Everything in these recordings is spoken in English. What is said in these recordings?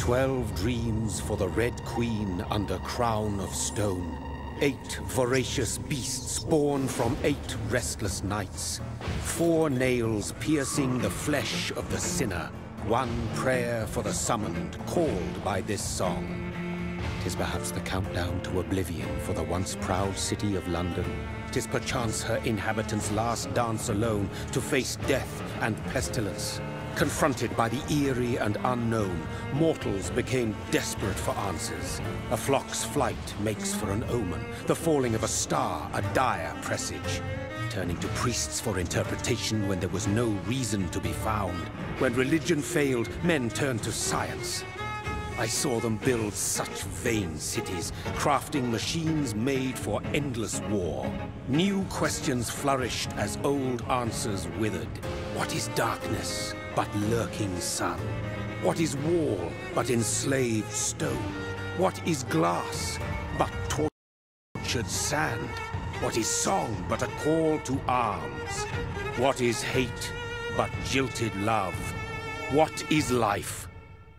12 dreams for the Red Queen under crown of stone. 8 voracious beasts born from 8 restless nights. 4 nails piercing the flesh of the sinner. 1 prayer for the summoned, called by this song. 'Tis perhaps the countdown to oblivion for the once proud city of London. 'Tis perchance her inhabitants' last dance alone to face death and pestilence. Confronted by the eerie and unknown, mortals became desperate for answers. A flock's flight makes for an omen, the falling of a star a dire presage. Turning to priests for interpretation when there was no reason to be found. When religion failed, men turned to science. I saw them build such vain cities, crafting machines made for endless war. New questions flourished as old answers withered. What is darkness but lurking sun? What is wall but enslaved stone? What is glass but tortured sand? What is song but a call to arms? What is hate but jilted love? What is life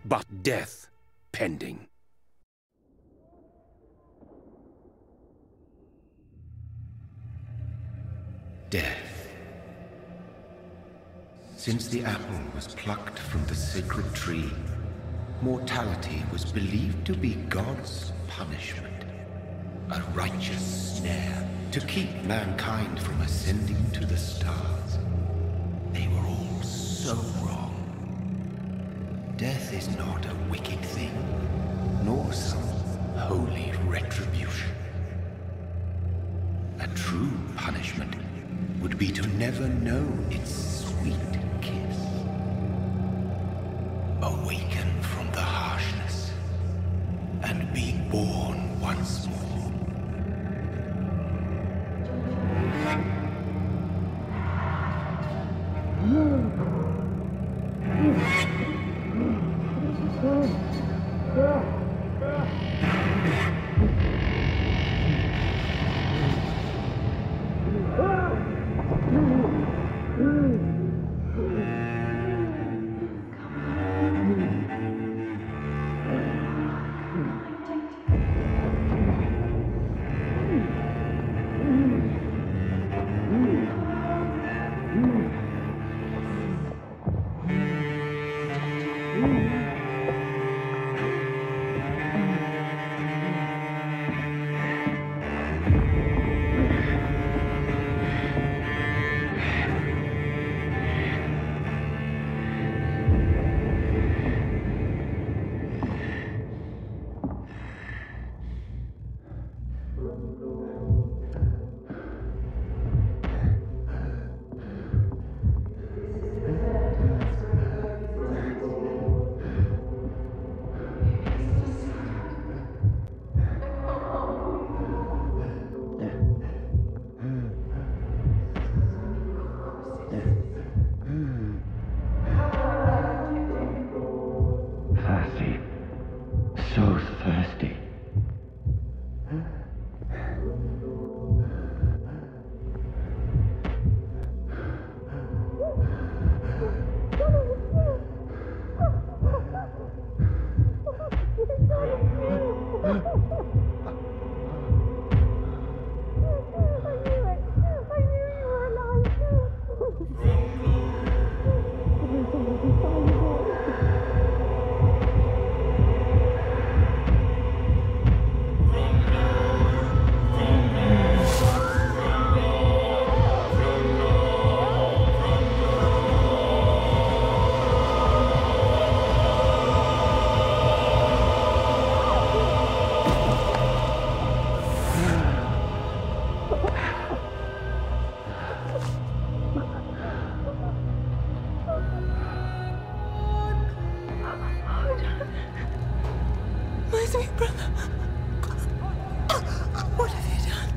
but death pending? Death. Since the apple was plucked from the sacred tree, mortality was believed to be God's punishment, a righteous snare to keep mankind from ascending to the stars. They were all so wrong. Death is not a wicked thing, nor some holy retribution. A true punishment would be to never know its sweet kiss. Awaken from the harshness and be born once more.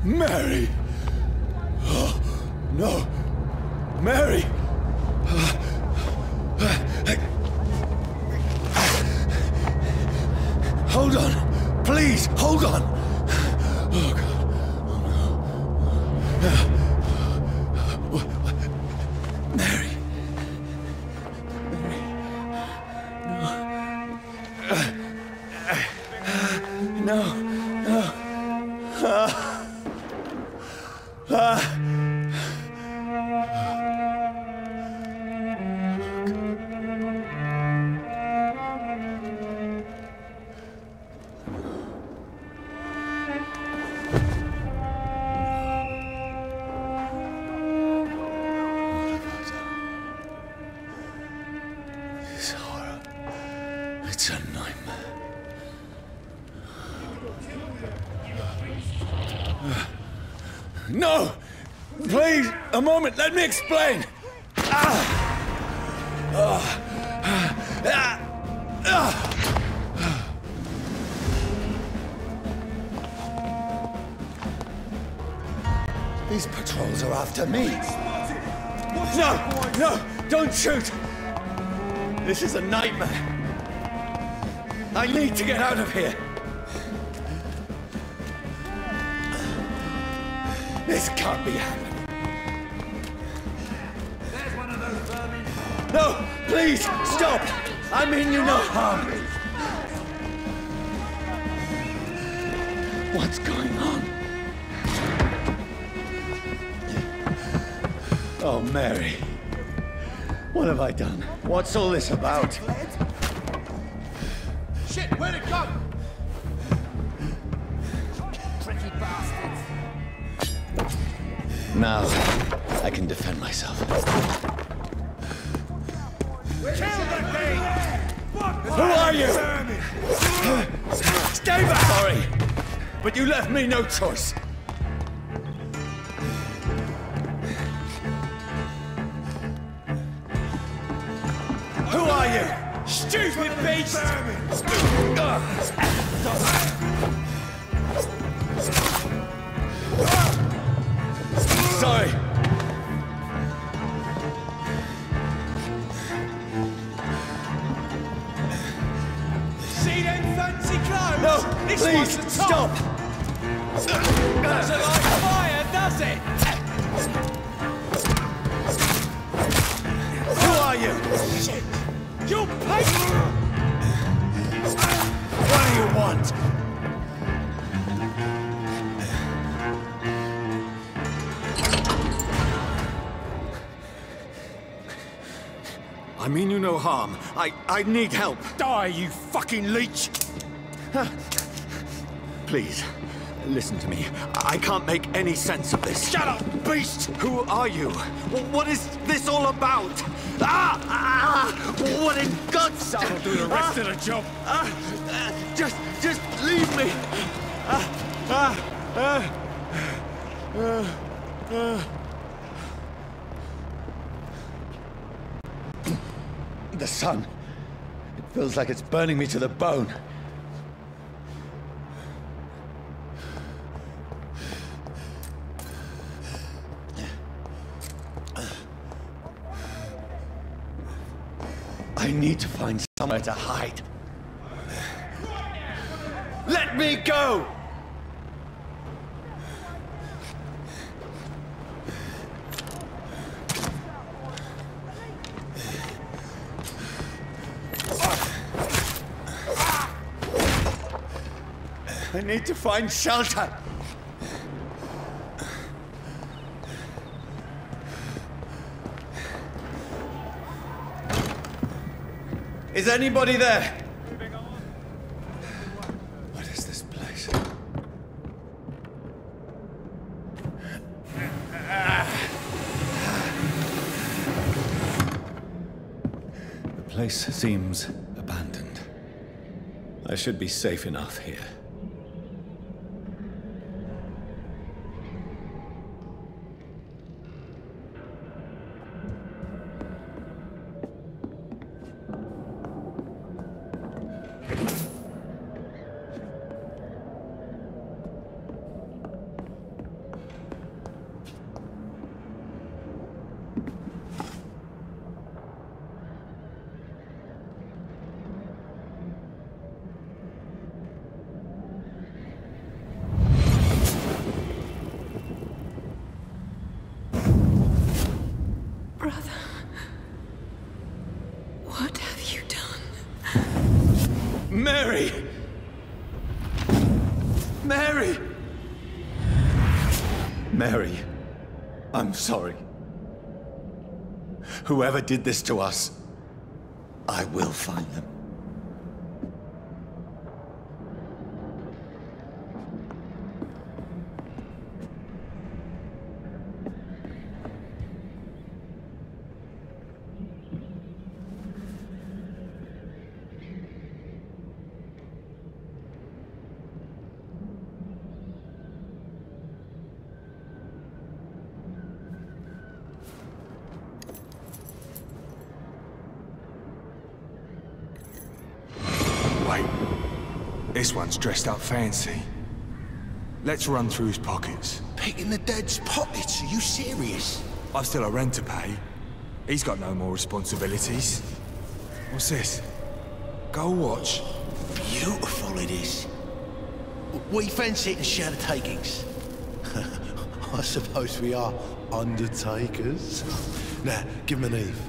Mary! Oh, no! Mary! Hold on! Please, hold on! Oh, God. Oh, no. Mary! Mary! No. It's a nightmare. No! Please, a moment, let me explain! These patrols are after me. No! No! Don't shoot! This is a nightmare. I need to get out of here. This can't be happening. There's one of those vermin. No! Please! Stop! I mean you no harm. What's going on? Oh, Mary. What have I done? What's all this about? Shit, where'd it go? Tricky bastards. Now, I can defend myself. Kill the thing! Who are you? Stay back! Sorry, but you left me no choice. Who are you? Stupid beast! Sorry. See them fancy clothes? No, This please, one's the top. stop! Doesn't like fire, does it? Who are you? Shit! You'll pay! What do you want? I mean you no harm. I need help. Die, you fucking leech! Please, listen to me. I can't make any sense of this. Shut up, beast! Who are you? What is this all about? What in God's name? That'll do the rest of the job. Just leave me. The sun. It feels like it's burning me to the bone. I need to find somewhere to hide. Let me go! I need to find shelter. Is anybody there? What is this place? The place seems abandoned. I should be safe enough here. Brother, what have you done? Mary! Mary! Mary, I'm sorry. Whoever did this to us, I will find them. Wait. This one's dressed up fancy. Let's run through his pockets. Picking the dead's pockets? Are you serious? I've still a rent to pay. He's got no more responsibilities. What's this? Gold watch. Beautiful it is. We fancy it and share the takings. I suppose we are undertakers. Now, give him an Eve.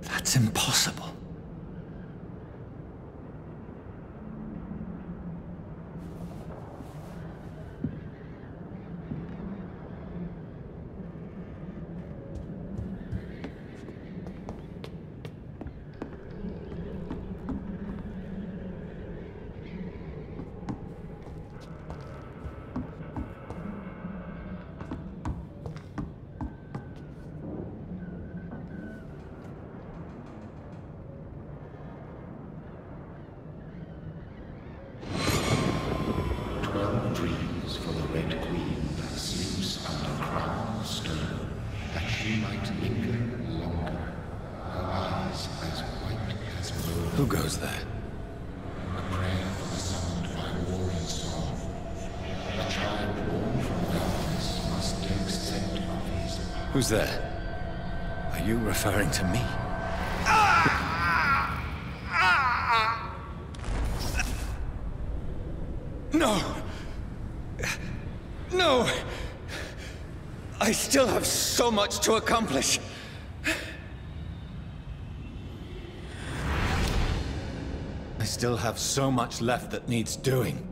That's impossible. Who goes there? A prayer summoned by warring song. A child born from darkness must take scent of his power. Who's there? Are you referring to me? No! No! I still have so much to accomplish. I still have so much left that needs doing.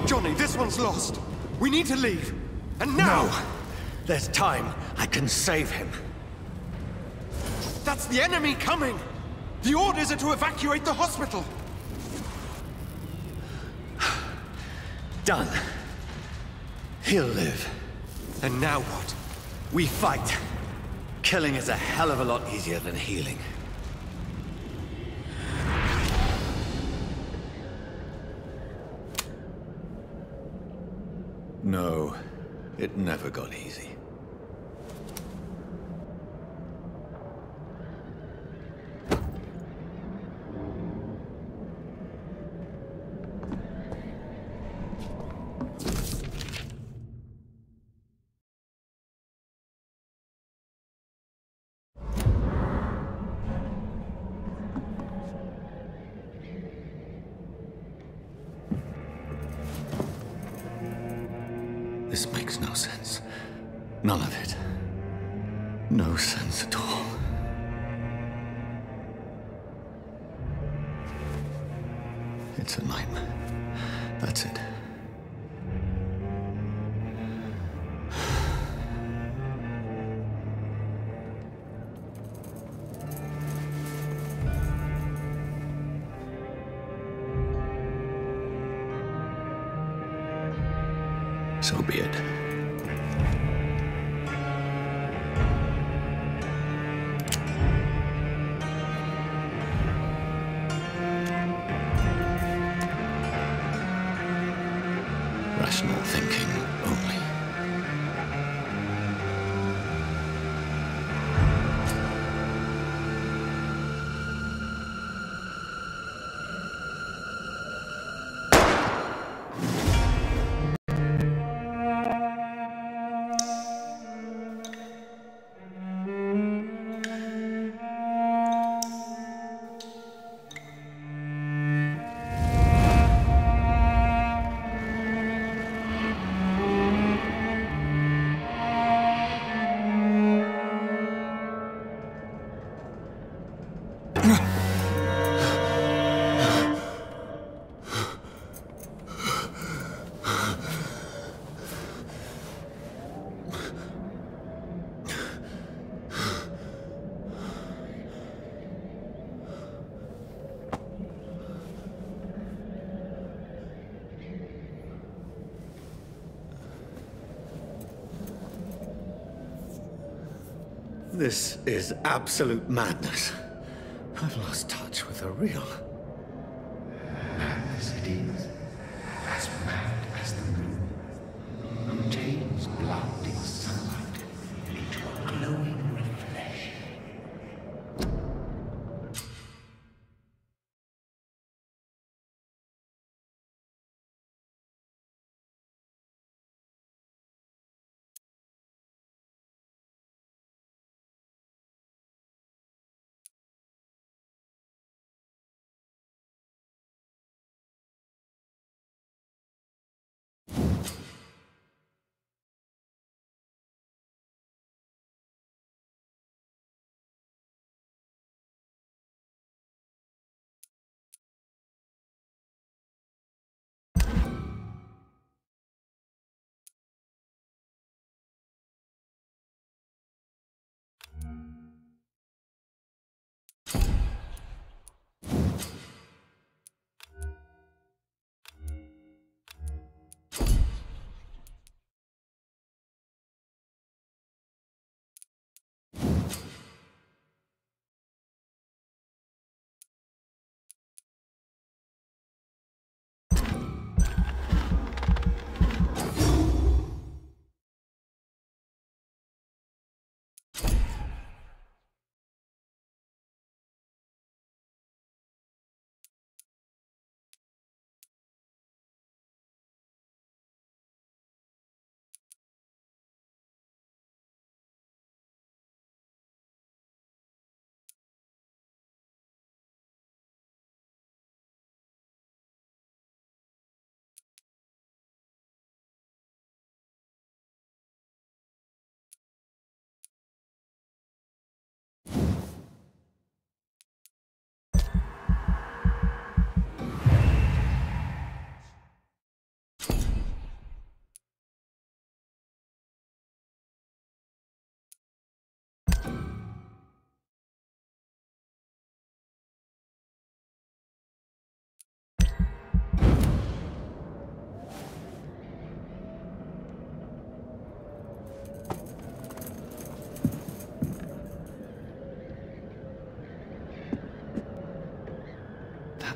Johnny, this one's lost. We need to leave. And now! No! There's time. I can save him. That's the enemy coming! The orders are to evacuate the hospital! Done. He'll live. And now what? We fight. Killing is a hell of a lot easier than healing. No, it never got easy. This makes no sense. None of it. No sense at all. It's a nightmare. That's it. So be it. Rational thinking only. This is absolute madness. I've lost touch with the real. Madness it is, as mad as the moon, who takes blinding sunlight into a glowing reflection.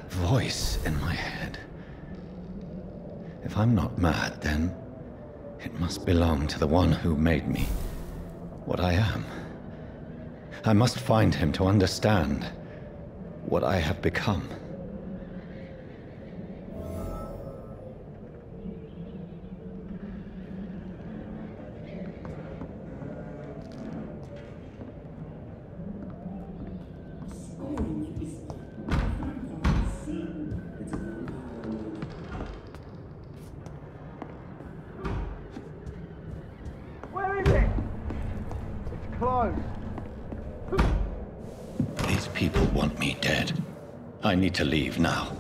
Voice in my head. If I'm not mad, then it must belong to the one who made me what I am. I must find him to understand what I have become. These people want me dead. I need to leave now.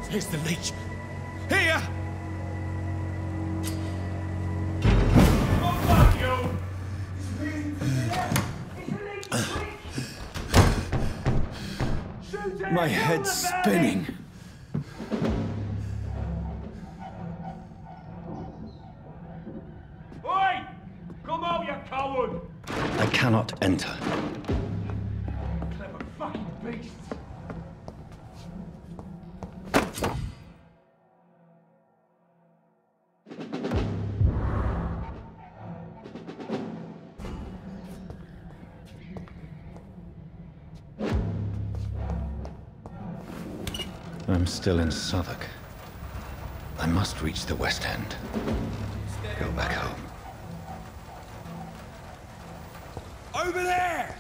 Here's the leech. Here! My head's spinning. Oi! Come out, you coward! I cannot enter. Clever fucking beasts! I'm still in Southwark. I must reach the West End. Go back home. Over there!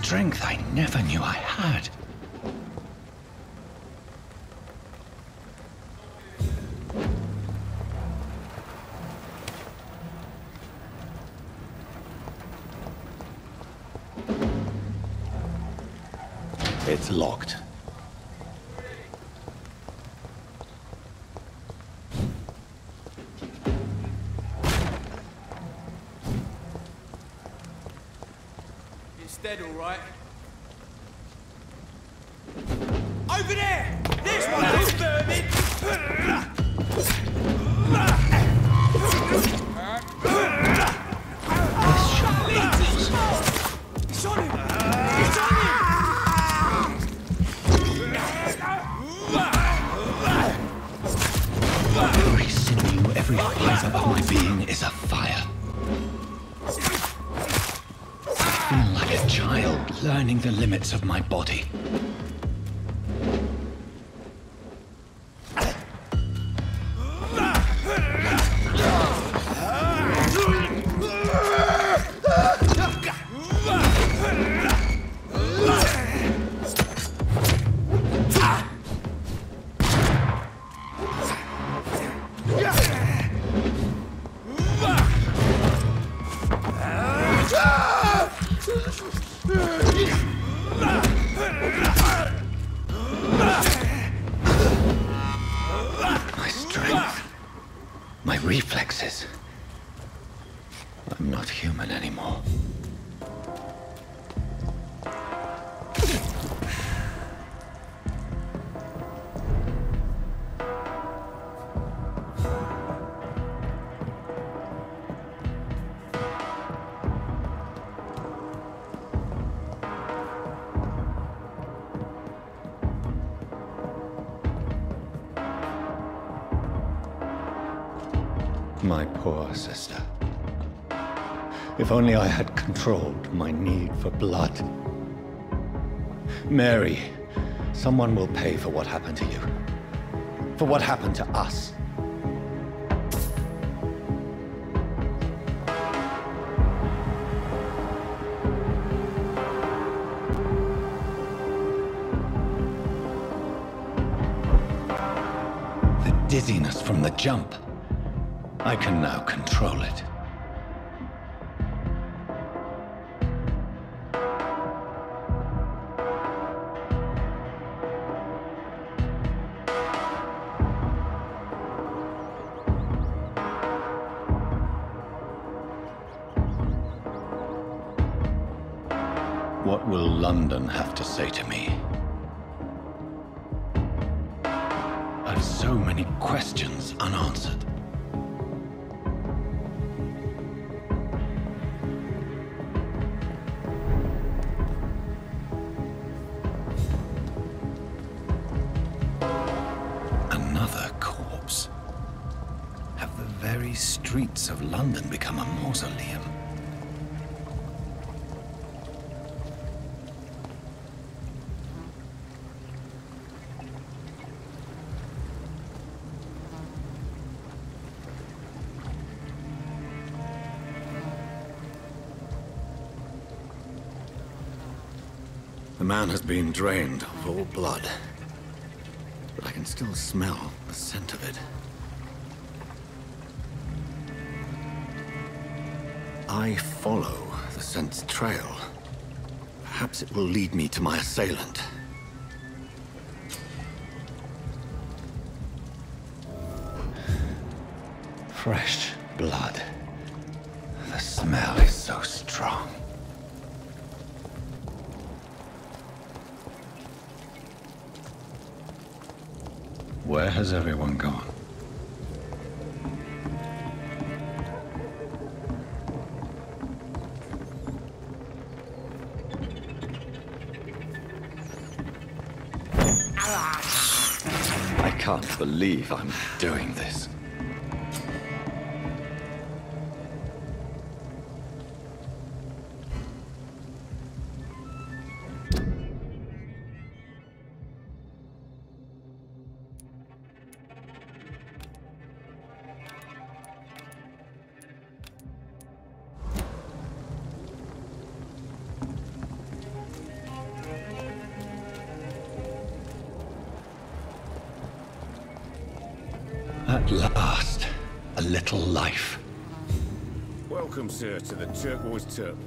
strength I never knew I had. It's locked. It's dead, all right. Over there! There's one of those vermin! It's on him! It's on him! Every sinew, every fiber of my being is afire. I feel like a child learning the limits of my body. My strength, my reflexes. I'm not human anymore. My poor sister. If only I had controlled my need for blood. Mary, someone will pay for what happened to you. For what happened to us. The dizziness from the jump. I can now control it. What will London have to say to me? I've so many questions unanswered. Another corpse. Have the very streets of London become a mausoleum? The man has been drained of all blood, but I can still smell the scent of it. I follow the scent's trail. Perhaps it will lead me to my assailant. Fresh blood. The smell is so strong. Where has everyone gone? I can't believe I'm doing this. At last, a little life. Welcome, sir, to the Turquoise Turtle.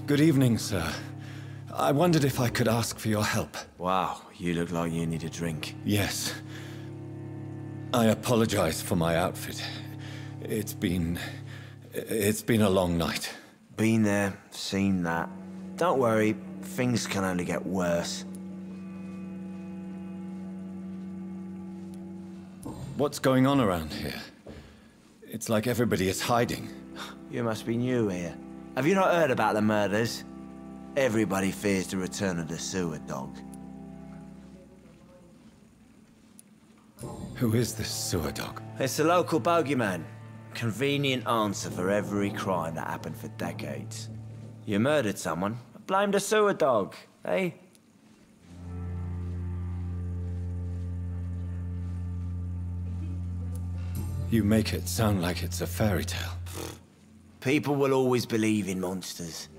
Good evening, sir. I wondered if I could ask for your help. Wow, you look like you need a drink. Yes. I apologize for my outfit. It's been a long night. Been there, seen that. Don't worry, things can only get worse. What's going on around here? It's like everybody is hiding. You must be new here. Have you not heard about the murders? Everybody fears the return of the sewer dog. Who is this sewer dog? It's the local bogeyman. Convenient answer for every crime that happened for decades. You murdered someone, blame the sewer dog, eh? You make it sound like it's a fairy tale. People will always believe in monsters.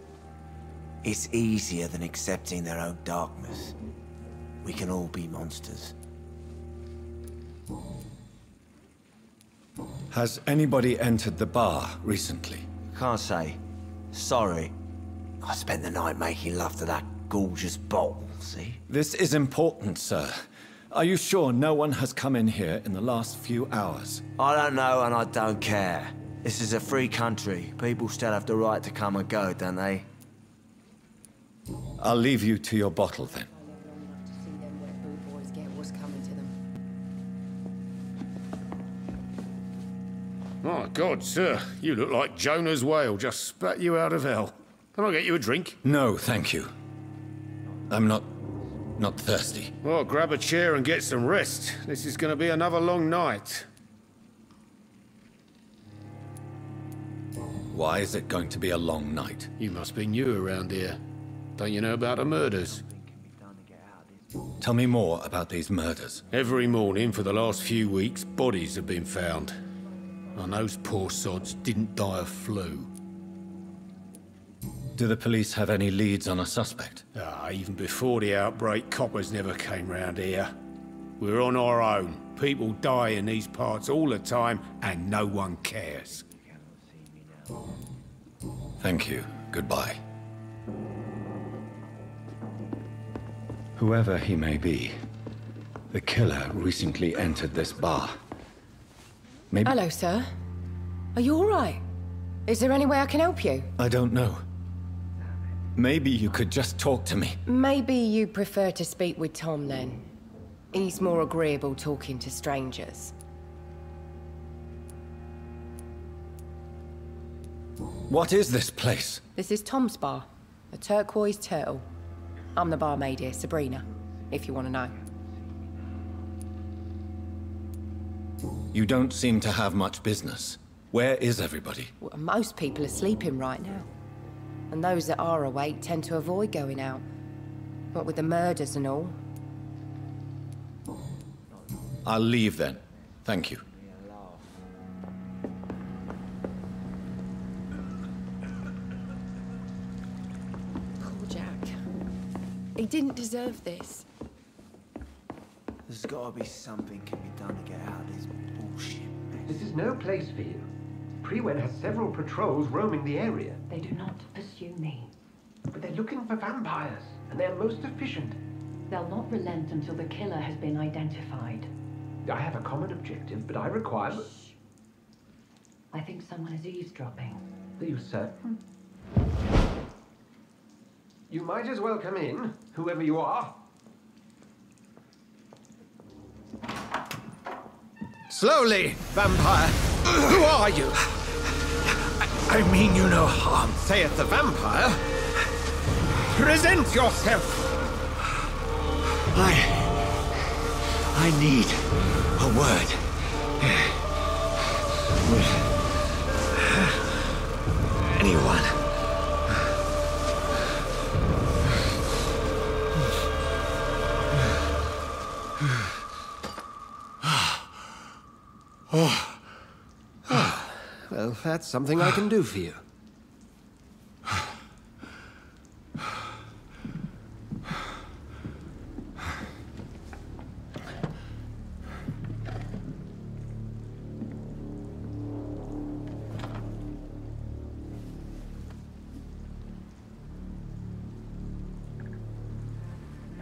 It's easier than accepting their own darkness. We can all be monsters. Has anybody entered the bar recently? Can't say. Sorry. I spent the night making love to that gorgeous bottle, see? This is important, sir. Are you sure no one has come in here in the last few hours? I don't know and I don't care. This is a free country. People still have the right to come and go, don't they? I'll leave you to your bottle then. My God, sir, you look like Jonah's whale just spat you out of hell. Can I get you a drink? No, thank you. I'm not thirsty. Well, grab a chair and get some rest. This is going to be another long night. Why is it going to be a long night? You must be new around here. Don't you know about the murders? Tell me more about these murders. Every morning for the last few weeks, bodies have been found. And those poor sods didn't die of flu. Do the police have any leads on a suspect? Even before the outbreak, coppers never came round here. We're on our own. People die in these parts all the time, and no one cares. Thank you. Goodbye. Whoever he may be, the killer recently entered this bar. Maybe... Hello, sir. Are you all right? Is there any way I can help you? I don't know. Maybe you could just talk to me. Maybe you prefer to speak with Tom, then. He's more agreeable talking to strangers. What is this place? This is Tom's bar, the Turquoise Turtle. I'm the barmaid here, Sabrina, if you want to know. You don't seem to have much business. Where is everybody? Well, most people are sleeping right now. And those that are awake tend to avoid going out. What with the murders and all. I'll leave then. Thank you. Poor Jack. He didn't deserve this. There's gotta be something can be done to get out of this bullshit mess. This is no place for you. Prewen has several patrols roaming the area. They do not pursue me. But they're looking for vampires, and they're most efficient. They'll not relent until the killer has been identified. I have a common objective, but I require... Shh. I think someone is eavesdropping. Are you certain? You might as well come in, whoever you are. Slowly, vampire. Who are you? I mean you no harm, saith the vampire. Present yourself. I need a word. With anyone. Well, that's something I can do for you.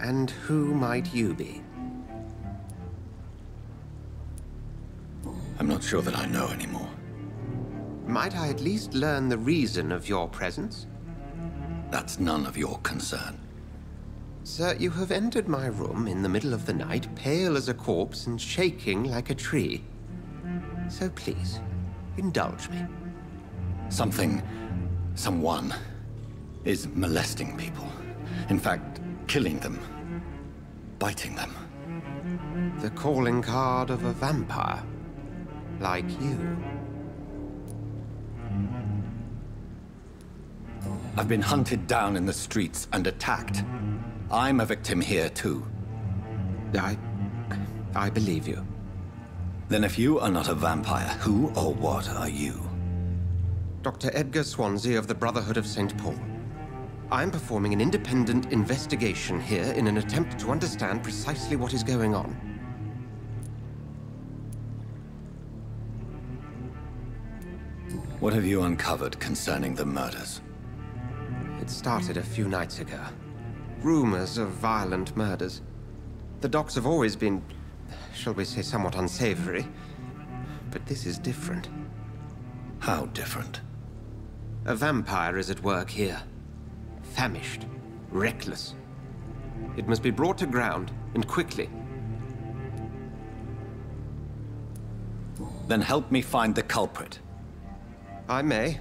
And who might you be? I'm not sure that I know anymore. Might I at least learn the reason of your presence? That's none of your concern. Sir, you have entered my room in the middle of the night, pale as a corpse and shaking like a tree. So please, indulge me. Someone is molesting people. In fact, killing them. Biting them. The calling card of a vampire. Like you. I've been hunted down in the streets and attacked. I'm a victim here, too. I believe you. Then if you are not a vampire, who or what are you? Dr. Edgar Swansea of the Brotherhood of St. Paul. I'm performing an independent investigation here in an attempt to understand precisely what is going on. What have you uncovered concerning the murders? It started a few nights ago. Rumors of violent murders. The docks have always been, shall we say, somewhat unsavory. But this is different. How different? A vampire is at work here. Famished. Reckless. It must be brought to ground, and quickly. Then help me find the culprit. I may.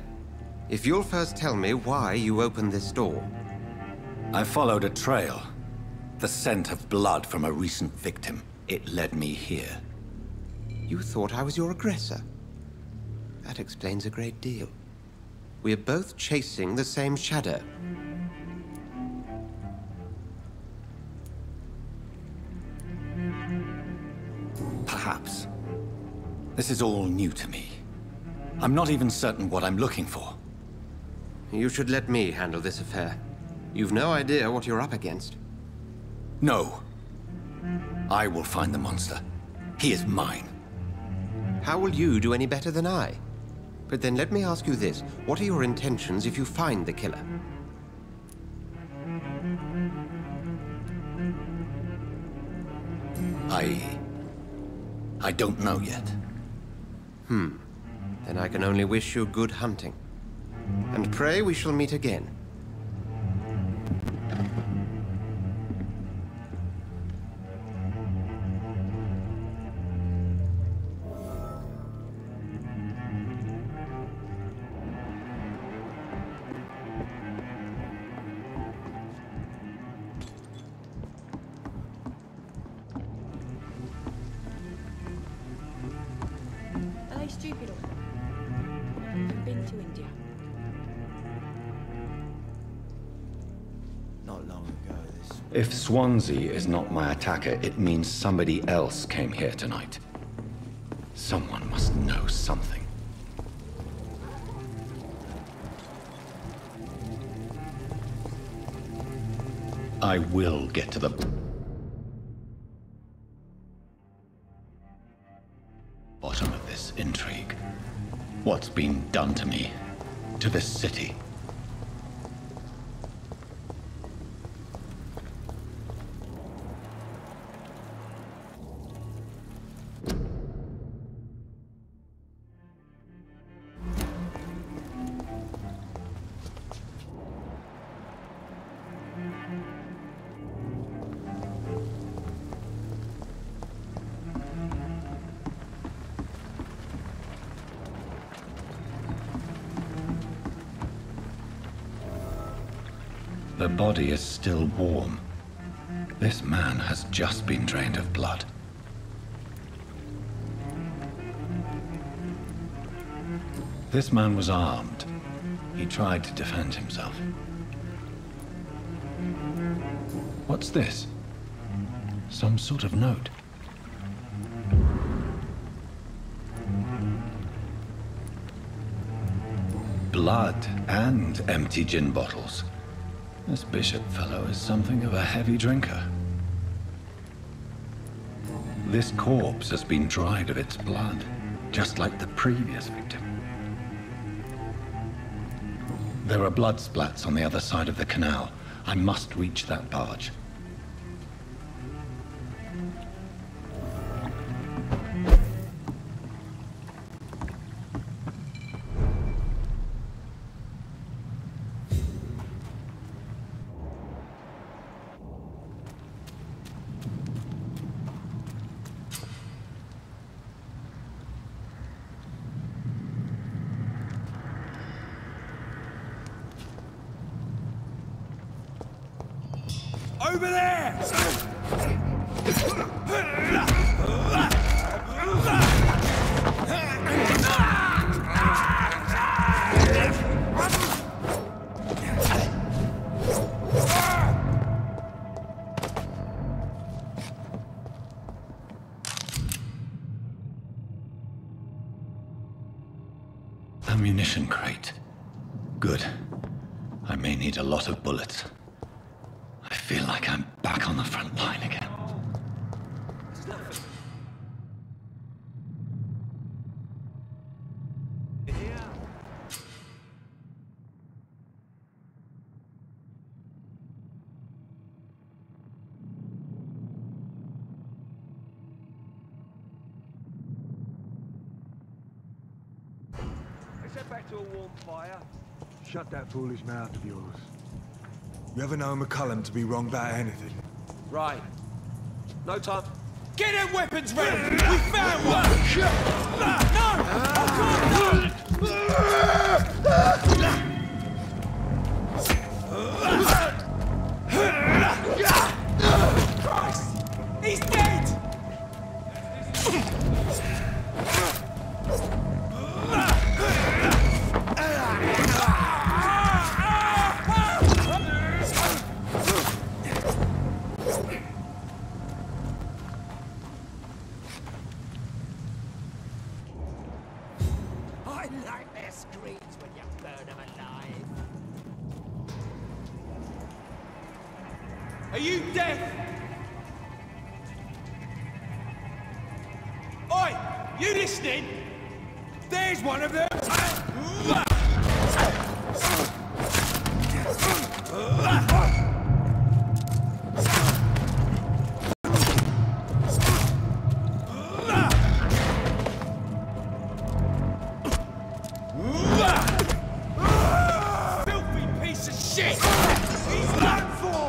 If you'll first tell me why you opened this door. I followed a trail. The scent of blood from a recent victim. It led me here. You thought I was your aggressor? That explains a great deal. We're both chasing the same shadow. Perhaps. This is all new to me. I'm not even certain what I'm looking for. You should let me handle this affair. You've no idea what you're up against. No. I will find the monster. He is mine. How will you do any better than I? But then let me ask you this. What are your intentions if you find the killer? I don't know yet. Then I can only wish you good hunting. And pray we shall meet again. Stupid. I've been to India. Not long ago, this... If Swansea is not my attacker, it means somebody else came here tonight. Someone must know something. I will get to the... bottom of this intrigue. What's been done to me, to this city. The body is still warm. This man has just been drained of blood. This man was armed. He tried to defend himself. What's this? Some sort of note. Blood and empty gin bottles. This bishop fellow is something of a heavy drinker. This corpse has been dried of its blood, just like the previous victim. There are blood splats on the other side of the canal. I must reach that barge. Over there! Ammunition crate. Good. I may need a lot of bullets. I feel like I'm back on the front line again. Let's head back to a warm fire. Shut that foolish mouth of yours. You ever know McCullum to be wrong about anything? Right. No time. Get them weapons ready! We found one! No! I can't! Christ! He's dead! Are you deaf? Oi! You listening? There's one of them! Filthy piece of shit! He's done for!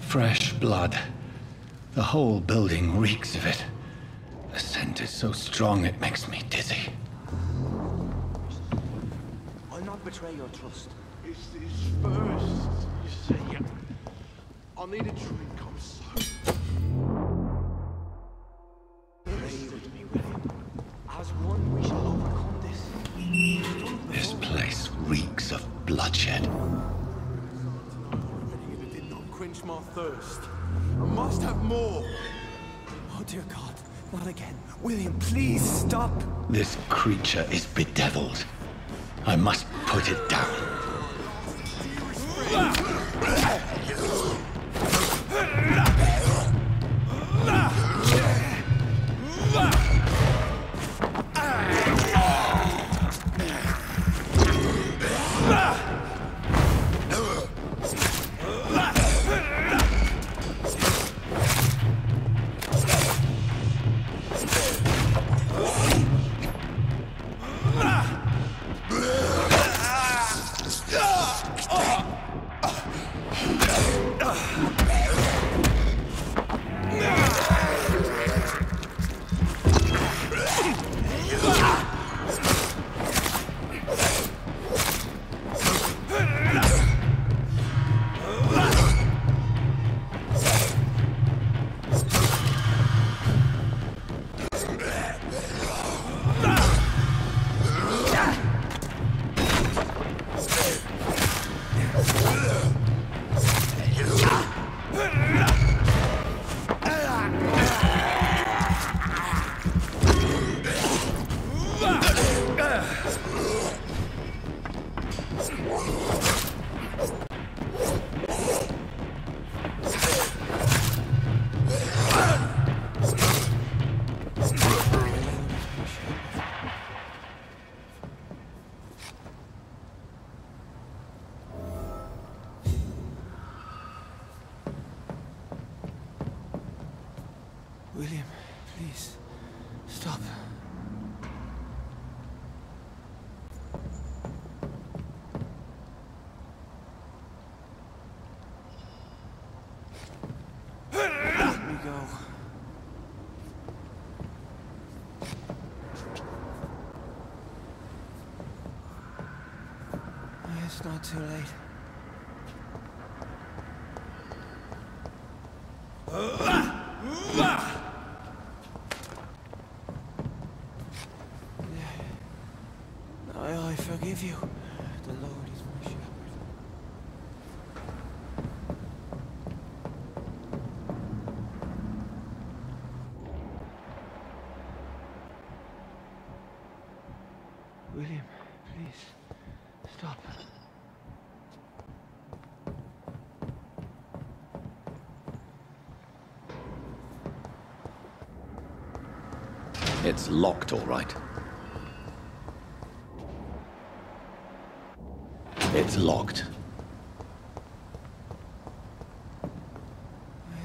Fresh blood. The whole building reeks of it. The scent is so strong it makes me dizzy. I'll not betray your trust. It's this first, you see. I'll need a drink, I'm so... Pray with me, William. As one, we shall overcome this. This place reeks of bloodshed. Quench my thirst. I must have more. Oh, dear God. Not again. William, please stop. This creature is bedeviled. I must put it down. William, please, stop. Let me go. It's not too late. I forgive you. The Lord is my shepherd. William, please, stop. It's locked, all right. It's locked.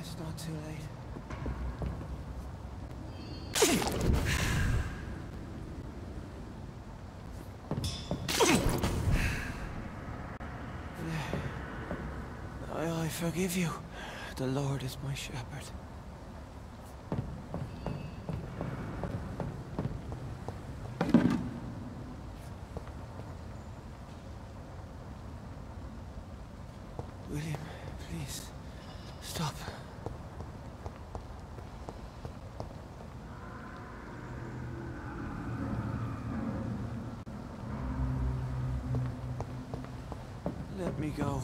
It's not too late. I forgive you. The Lord is my shepherd. William, please, stop. Let me go.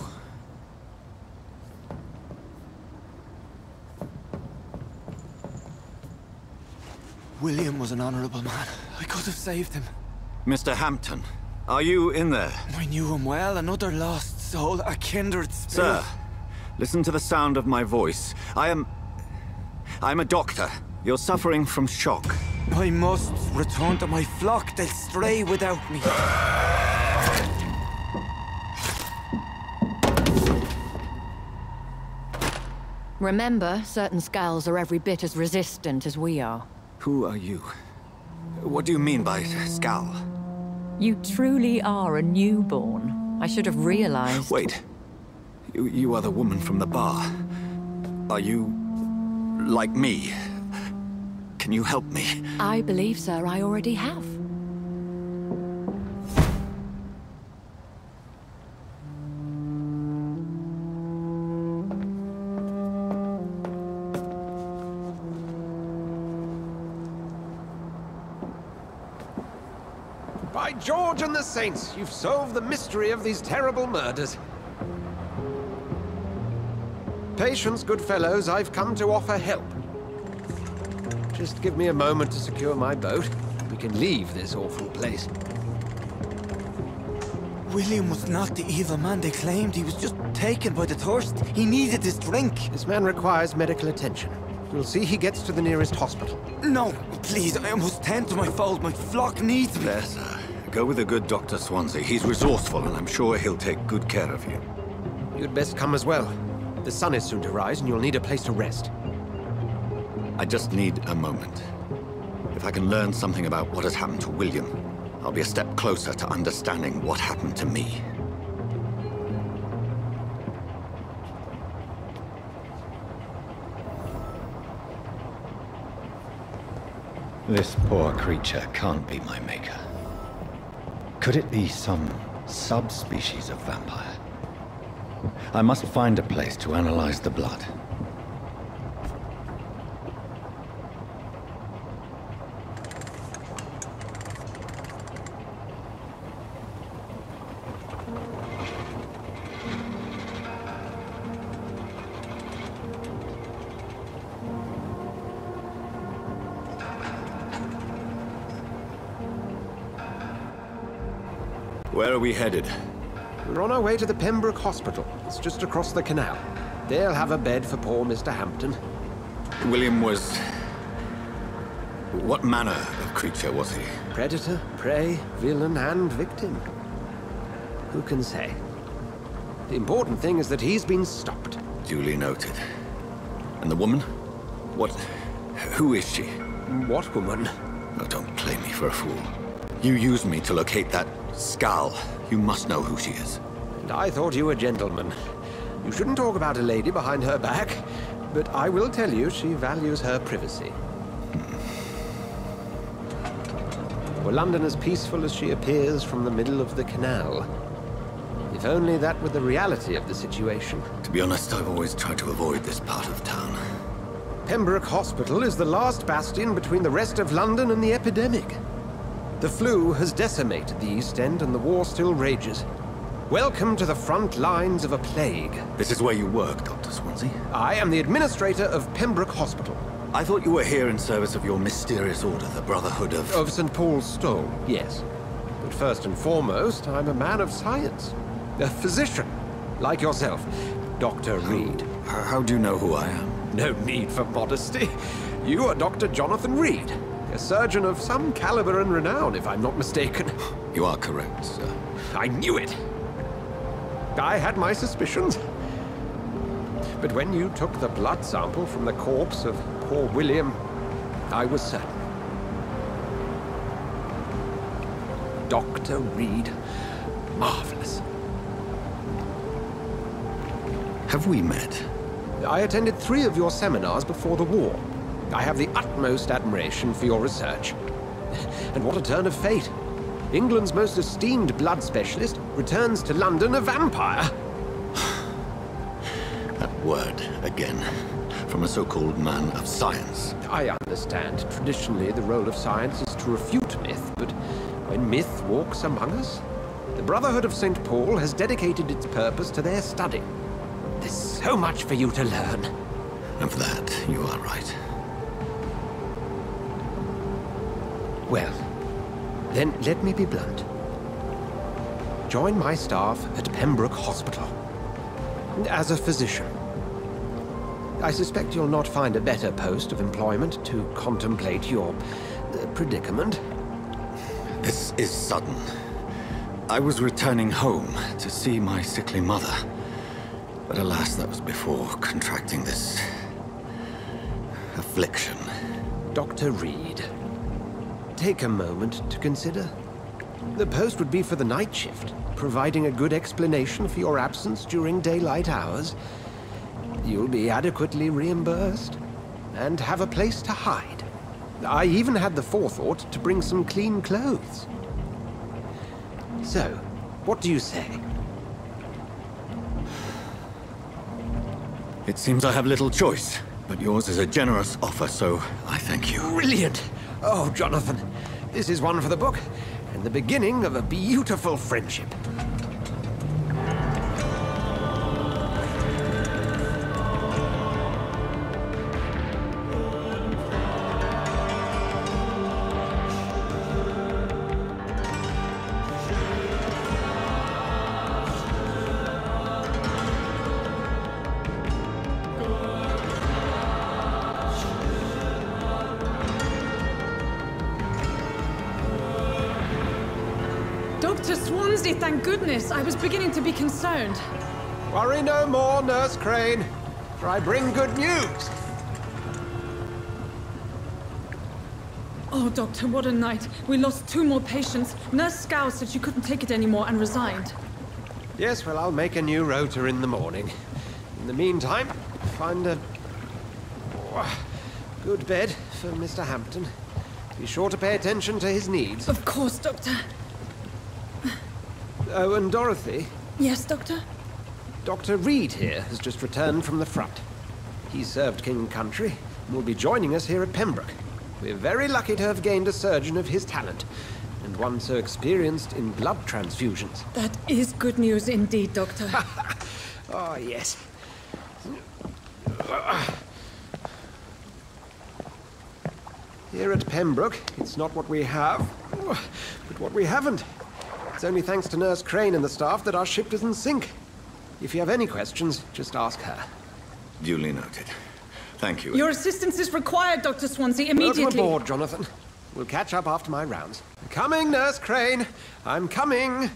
William was an honorable man. I could have saved him. Mr. Hampton, are you in there? I knew him well, another lost soul, a kindred spirit. Sir, listen to the sound of my voice. I'm a doctor. You're suffering from shock. I must return to my flock. They'll stray without me. Remember, certain skulls are every bit as resistant as we are. Who are you? What do you mean by skull? You truly are a newborn. I should have realized. Wait. You are the woman from the bar. Are you like me? Can you help me? I believe, sir, I already have. By George and the Saints, you've solved the mystery of these terrible murders. Patience, good fellows, I've come to offer help. Just give me a moment to secure my boat. We can leave this awful place. William was not the evil man they claimed. He was just taken by the thirst. He needed this drink. This man requires medical attention. You'll see he gets to the nearest hospital. No, please, I must tend to my fold. My flock needs me. There, sir. Go with the good Dr. Swansea. He's resourceful, and I'm sure he'll take good care of you. You'd best come as well. The sun is soon to rise, and you'll need a place to rest. I just need a moment. If I can learn something about what has happened to William, I'll be a step closer to understanding what happened to me. This poor creature can't be my maker. Could it be some subspecies of vampire? I must find a place to analyze the blood. Where are we headed? We're on our way to the Pembroke Hospital. It's just across the canal. They'll have a bed for poor Mr. Hampton. William was... what manner of creature was he? Predator, prey, villain, and victim. Who can say? The important thing is that he's been stopped. Duly noted. And the woman? What Who is she? What woman? Oh, don't play me for a fool. You used me to locate that skull. You must know who she is. And I thought you a gentleman. You shouldn't talk about a lady behind her back, but I will tell you she values her privacy. Were London as peaceful as she appears from the middle of the canal? If only that were the reality of the situation. To be honest, I've always tried to avoid this part of town. Pembroke Hospital is the last bastion between the rest of London and the epidemic. The flu has decimated the East End and the war still rages. Welcome to the front lines of a plague. This is where you work, Dr. Swansea? I am the administrator of Pembroke Hospital. I thought you were here in service of your mysterious order, the Brotherhood of... Of St. Paul's Stole, yes. But first and foremost, I'm a man of science. A physician, like yourself, Dr. Reed. How do you know who I am? No need for modesty. You are Dr. Jonathan Reed, a surgeon of some caliber and renown, if I'm not mistaken. You are correct, sir. I knew it. I had my suspicions. But when you took the blood sample from the corpse of poor William, I was certain. Dr. Reed. Marvelous. Have we met? I attended 3 of your seminars before the war. I have the utmost admiration for your research. And what a turn of fate. England's most esteemed blood specialist returns to London a vampire. That word, again, from a so-called man of science. I understand. Traditionally, the role of science is to refute myth, but when myth walks among us, the Brotherhood of St. Paul has dedicated its purpose to their study. There's so much for you to learn. Of that, you are right. Well, then let me be blunt. Join my staff at Pembroke Hospital. As a physician. I suspect you'll not find a better post of employment to contemplate your predicament. This is sudden. I was returning home to see my sickly mother. But alas, that was before contracting this... affliction. Dr. Reed, take a moment to consider. The post would be for the night shift, providing a good explanation for your absence during daylight hours. You'll be adequately reimbursed, and have a place to hide. I even had the forethought to bring some clean clothes. So, what do you say? It seems I have little choice, but yours is a generous offer, so I thank you. Brilliant! Oh, Jonathan, this is one for the book, and the beginning of a beautiful friendship. Dr. Swansea, thank goodness. I was beginning to be concerned. Worry no more, Nurse Crane, for I bring good news. Oh, Doctor, what a night. We lost 2 more patients. Nurse Scow said she couldn't take it anymore and resigned. Yes, well, I'll make a new rota in the morning. In the meantime, find a good bed for Mr. Hampton. Be sure to pay attention to his needs. Of course, Doctor. Oh, and Dorothy? Yes, Doctor? Dr. Reed here has just returned from the front. He served King and Country and will be joining us here at Pembroke. We're very lucky to have gained a surgeon of his talent, and one so experienced in blood transfusions. That is good news indeed, Doctor. Oh, yes. Here at Pembroke, it's not what we have, but what we haven't. It's only thanks to Nurse Crane and the staff that our ship doesn't sink. If you have any questions, just ask her. Duly noted. Thank you. Your assistance is required, Dr. Swansea, immediately. Welcome aboard, Jonathan. We'll catch up after my rounds. Coming, Nurse Crane. I'm coming.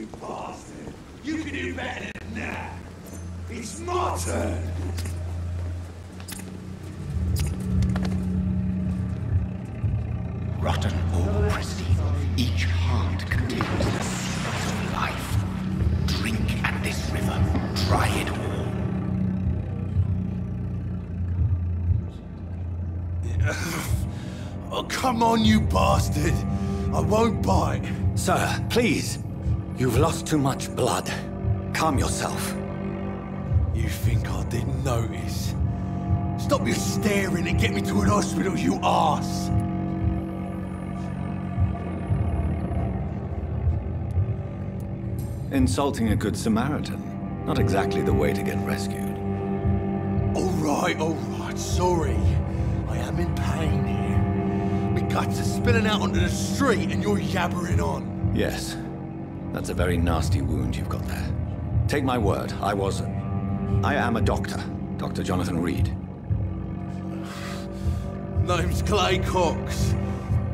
you bastard! You can do better than that! It's my turn! Rotten or pristine, each heart contains the secret of life. Drink at this river, try it all. Oh, come on, you bastard! I won't bite. Sir, please. You've lost too much blood. Calm yourself. You think I didn't notice? Stop your staring and get me to an hospital, you arse! Insulting a good Samaritan. Not exactly the way to get rescued. All right, sorry. I am in pain here. My guts are spilling out onto the street and you're yabbering on. Yes. That's a very nasty wound you've got there. Take my word, I am a doctor. Dr. Jonathan Reed. Name's Clay Cox.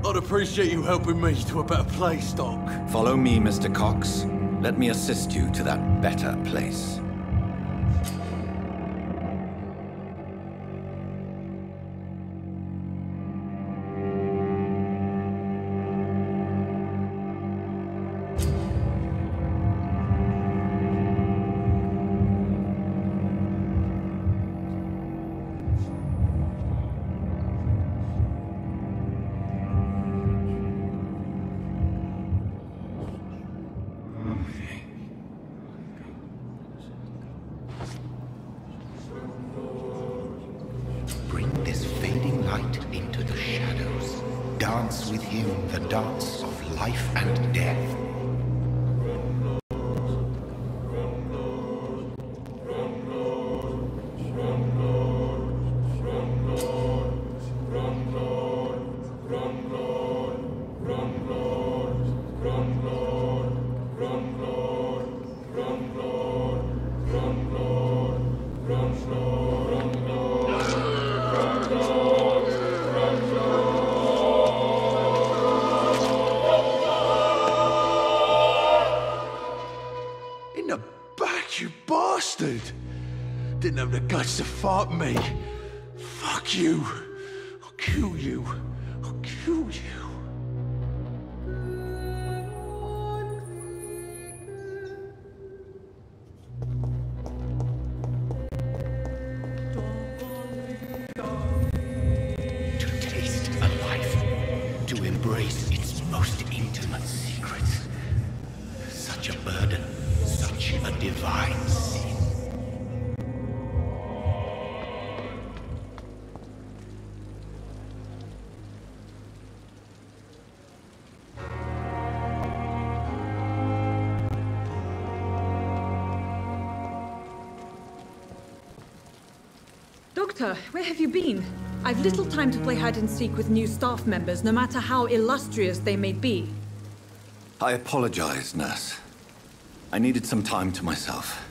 I'd appreciate you helping me to a better place, Doc. Follow me, Mr. Cox. Let me assist you to that better place. Bring this fading light into the shadows. Dance with him the dance of life and death. Didn't have the guts to fight me. Fuck you. I'll kill you. I'll kill you. To taste a life, to embrace its most intimate secrets. Such a burden, such a divine sin. Doctor, where have you been? I've little time to play hide and seek with new staff members, no matter how illustrious they may be. I apologize, nurse. I needed some time to myself.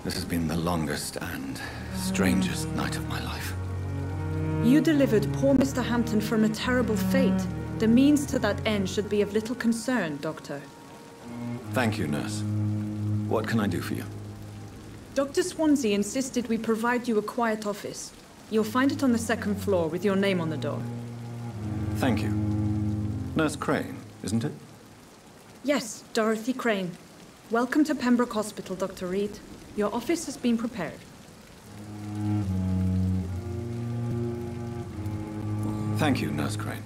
This has been the longest and strangest night of my life. You delivered poor Mr. Hampton from a terrible fate. The means to that end should be of little concern, Doctor. Thank you, nurse. What can I do for you? Dr. Swansea insisted we provide you a quiet office. You'll find it on the second floor with your name on the door. Thank you. Nurse Crane, isn't it? Yes, Dorothy Crane. Welcome to Pembroke Hospital, Dr. Reed. Your office has been prepared. Thank you, Nurse Crane.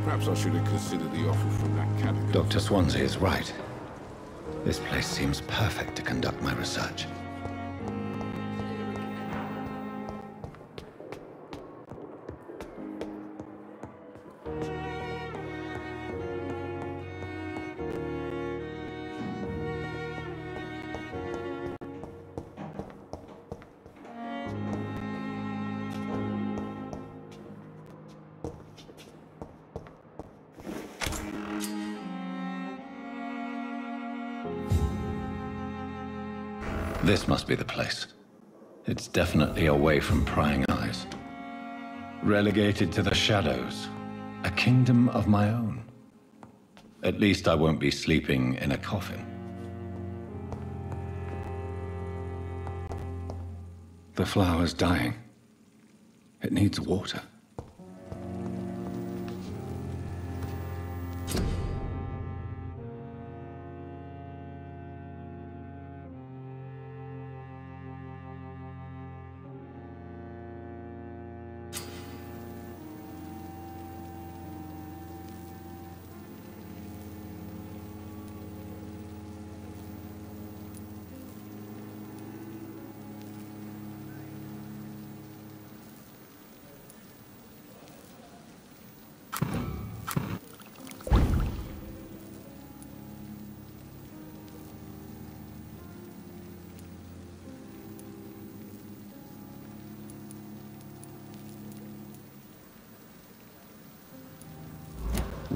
Perhaps I should have considered the offer from that catacomb. Dr. Swansea is right. This place seems perfect to conduct my research. This must be the place. It's definitely away from prying eyes. Relegated to the shadows. A kingdom of my own. At least I won't be sleeping in a coffin. The flower's dying. It needs water.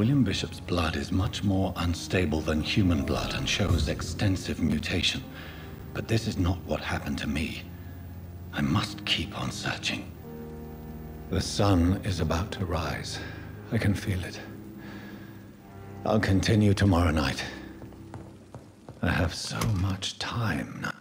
William Bishop's blood is much more unstable than human blood and shows extensive mutation. But this is not what happened to me. I must keep on searching. The sun is about to rise. I can feel it. I'll continue tomorrow night. I have so much time now.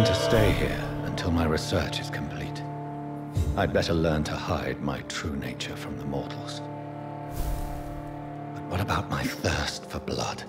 To stay here until my research is complete. I'd better learn to hide my true nature from the mortals. But what about my thirst for blood?